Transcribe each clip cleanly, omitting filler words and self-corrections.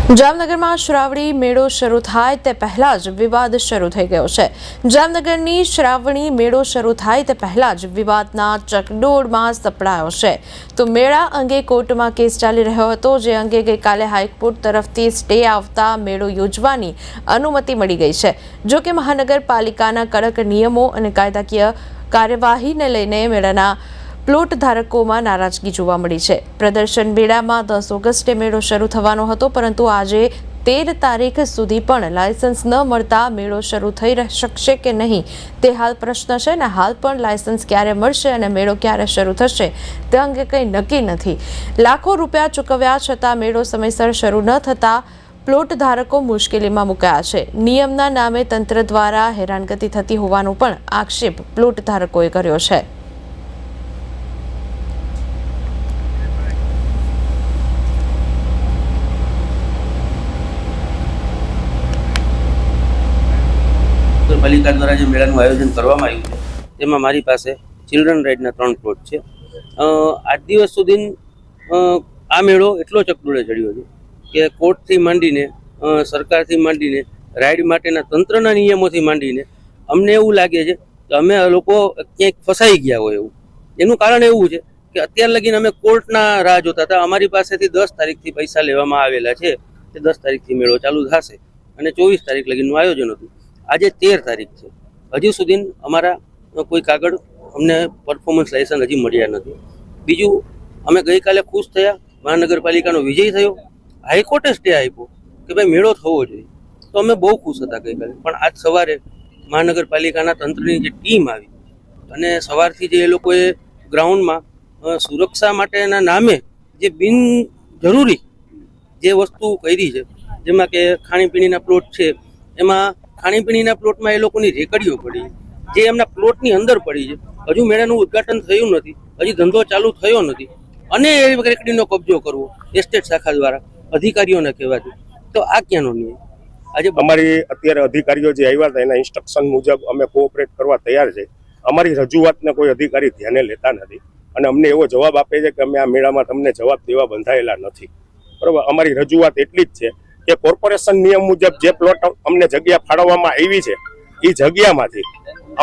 જામનગરમાં શ્રાવણી મેળો શરૂ થાય તે પહેલા જ વિવાદ શરૂ થઈ ગયો છે। જામનગરની શ્રાવણી મેળો શરૂ થાય તે પહેલા જ વિવાદના ચકડોળમાં સપડાયો છે। તો મેળા અંગે કોર્ટમાં કેસ ચાલી રહ્યો હતો, જે અંગે ગઈકાલે હાઈકોર્ટ તરફથી સ્ટે આવતા મેળો યોજવાની અનુમતિ મળી ગઈ છે। જો કે મહાનગરપાલિકાના કડક નિયમો અને કાયદાકીય કાર્યવાહીને લઈને મેળાના પ્લોટ ધારકોમાં નારાજગી જોવા મળી છે। પ્રદર્શન મેળામાં 10 ઓગસ્ટે મેળો શરૂ થવાનો હતો, પરંતુ આજે 13 તારીખ સુધી પણ લાયસન્સ ન મળતા મેળો શરૂ થઈ શકશે કે નહીં તે હાલ પ્રશ્ન છે ને હાલ પણ લાયસન્સ ક્યારે મળશે અને મેળો ક્યારે શરૂ થશે તે અંગે કંઈ નક્કી નથી। લાખો રૂપિયા ચૂકવ્યા છતાં મેળો સમયસર શરૂ ન થતા પ્લોટ ધારકો મુશ્કેલીમાં મુકાયા છે। નિયમના નામે તંત્ર દ્વારા હેરાનગતિ થતી હોવાનો પણ આક્ષેપ પ્લોટ ધારકોએ કર્યો છે। પાલિકા દ્વારા જે મેળાનું આયોજન કરવામાં આવ્યું છે તેમાં મારી પાસે ચિલ્ડ્રન રાઇડના 3 પ્લોટ છે। આજ દિવસ સુધી આ મેળો એટલો ચકડોળે ચડ્યો છે કે કોર્ટથી માંડીને સરકારથી માંડીને રાઇડ માટેના તંત્રના નિયમોથી માંડીને અમને એવું લાગે છે કે અમે લોકો ક્યાંક ફસાઈ ગયા હોય એવું। એનું કારણ એવું છે કે અત્યાર લગીને અમે કોર્ટના રાહ જોતા હતા। અમારી પાસેથી 10 તારીખથી પૈસા લેવામાં આવેલા છે કે 10 તારીખથી મેળો ચાલુ થશે અને 24 તારીખ લગીનું આયોજન હતું। આજે 13 તારીખ છે, હજુ સુધી અમારા કોઈ કાગળ અમને પરફોર્મન્સ લાયસન્સ હજી મળ્યા નથી। બીજું, અમે ગઈકાલે ખુશ થયા, મહાનગરપાલિકાનો વિજય થયો, હાઈકોર્ટે સ્ટે આપ્યો કે ભાઈ મેળો થવો જોઈએ, તો અમે બહુ ખુશ હતા ગઈકાલે। પણ આજ સવારે મહાનગરપાલિકાના તંત્રની જે ટીમ આવી અને સવારથી જે એ લોકોએ ગ્રાઉન્ડમાં સુરક્ષા માટેના નામે જે બિનજરૂરી જે વસ્તુ કરી છે, જેમાં કે ખાણીપીણીના પ્લોટ છે, એમાં ખાણીપીણીના પ્લોટમાં એ લોકોની રેકડીઓ પડી જે એમના પ્લોટની અંદર પડી છે। હજુ મેળાનું ઉદ્ઘાટન થયું નથી, હજી ધંધો ચાલુ થયો નથી અને એ રેકડીનો કબજો કરવો એસ્ટેટ શાખા દ્વારા અધિકારીઓને કહેવાથી, તો આ ક્યાંનો ન્યાય? આજે અમારી અત્યારે અધિકારીઓ જે આવ્યા હતા એના ઇન્સ્ટ્રક્શન મુજબ અમે કોઓપરેટ કરવા તૈયાર છે। અમારી રજૂઆતને કોઈ અધિકારી ધ્યાને લેતા નથી અને અમને એવો જવાબ આપે છે કે અમે આ મેળામાં તમને જવાબ દેવા બંધાયેલા નથી, બરોબર। અમારી રજૂઆત એટલી જ છે કે કોર્પોરેશન નિયમ મુજબ જે પ્લોટ અમને જગ્યા ફાળવવામાં આવી છે એ જગ્યામાંથી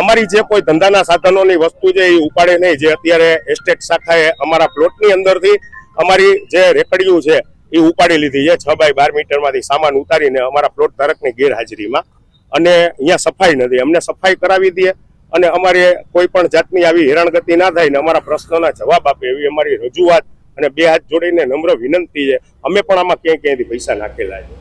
અમારી જે કોઈ ધંધાના સાધનોની વસ્તુ છે એ ઉપાડે નહીં। જે અત્યારે એસ્ટેટ શાખાએ અમારા પ્લોટની અંદરથી અમારી જે રેકડીઓ છે એ ઉપાડી લીધી છે 6 બાય 12 મીટરમાંથી સામાન ઉતારીને અમારા પ્લોટ ધારકની ગેરહાજરીમાં, અને અહીંયા સફાઈ નથી। અમને સફાઈ કરાવી દે અને અમારે કોઈ પણ જાતની આવી હેરાનગતિ ના થાય ને અમારા પ્રશ્નોના જવાબ આપે એવી અમારી રજૂઆત અને 2 હાથ જોડીને નમ્ર વિનંતી છે। અમે પણ આમાં ક્યાંયથી પૈસા નાખેલા છે।